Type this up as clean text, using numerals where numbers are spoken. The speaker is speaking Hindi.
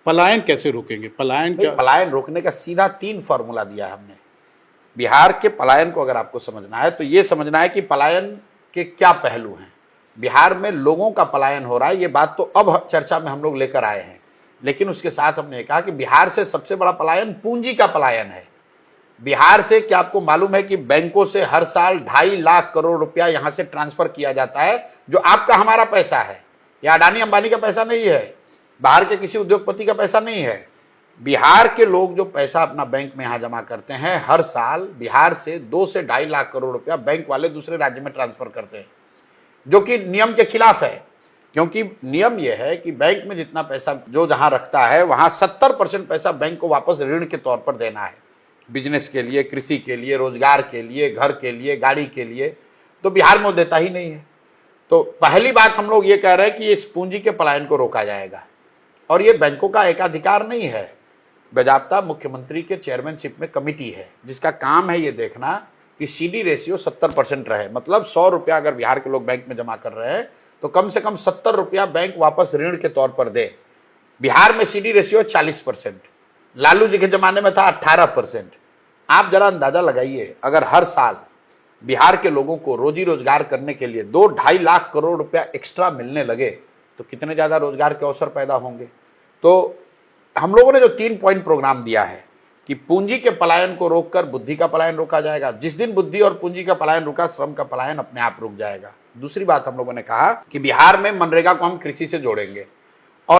पलायन कैसे रोकेंगे? पलायन क्या? पलायन रोकने का सीधा 3 फॉर्मूला दिया है हमने। बिहार के पलायन को अगर आपको समझना है तो ये समझना है कि पलायन के क्या पहलू हैं। बिहार में लोगों का पलायन हो रहा है, ये बात तो अब चर्चा में हम लोग लेकर आए हैं, लेकिन उसके साथ हमने कहा कि बिहार से सबसे बड़ा पलायन पूंजी का पलायन है। बिहार से क्या आपको मालूम है कि बैंकों से हर साल 2.5 लाख करोड़ रुपया यहां से ट्रांसफर किया जाता है, जो आपका हमारा पैसा है। यह अडानी अंबानी का पैसा नहीं है, बाहर के किसी उद्योगपति का पैसा नहीं है। बिहार के लोग जो पैसा अपना बैंक में यहां जमा करते हैं, हर साल बिहार से 2 से 2.5 लाख करोड़ रुपया बैंक वाले दूसरे राज्य में ट्रांसफर करते हैं, जो कि नियम के खिलाफ है। क्योंकि नियम यह है कि बैंक में जितना पैसा जो जहां रखता है, वहां 70% पैसा बैंक को वापस ऋण के तौर पर देना है, बिजनेस के लिए, कृषि के लिए, रोजगार के लिए, घर के लिए, गाड़ी के लिए। तो बिहार में वो देता ही नहीं है। तो पहली बात हम लोग ये कह रहे हैं कि इस पूंजी के पलायन को रोका जाएगा, और ये बैंकों का एकाधिकार नहीं है। बाज़ाब्ता मुख्यमंत्री के चेयरमैनशिप में कमेटी है, जिसका काम है ये देखना कि CD रेशियो 70% रहे। मतलब 100 रुपया अगर बिहार के लोग बैंक में जमा कर रहे हैं तो कम से कम 70 रुपया बैंक वापस ऋण के तौर पर दे। बिहार में CD रेशियो 40%, लालू जी के जमाने में था 18%। आप जरा अंदाजा लगाइए, अगर हर साल बिहार के लोगों को रोजी रोजगार करने के लिए 2-2.5 लाख करोड़ रुपया एक्स्ट्रा मिलने लगे तो कितने ज़्यादा रोजगार के अवसर पैदा होंगे। तो हम लोगों ने जो 3 पॉइंट प्रोग्राम दिया है कि पूंजी के पलायन को रोककर बुद्धि का पलायन रोका जाएगा। जिस दिन बुद्धि और पूंजी का पलायन रुका, श्रम का पलायन अपने आप रुक जाएगा। दूसरी बात हम लोगों ने कहा कि बिहार में मनरेगा को हम कृषि से जोड़ेंगे।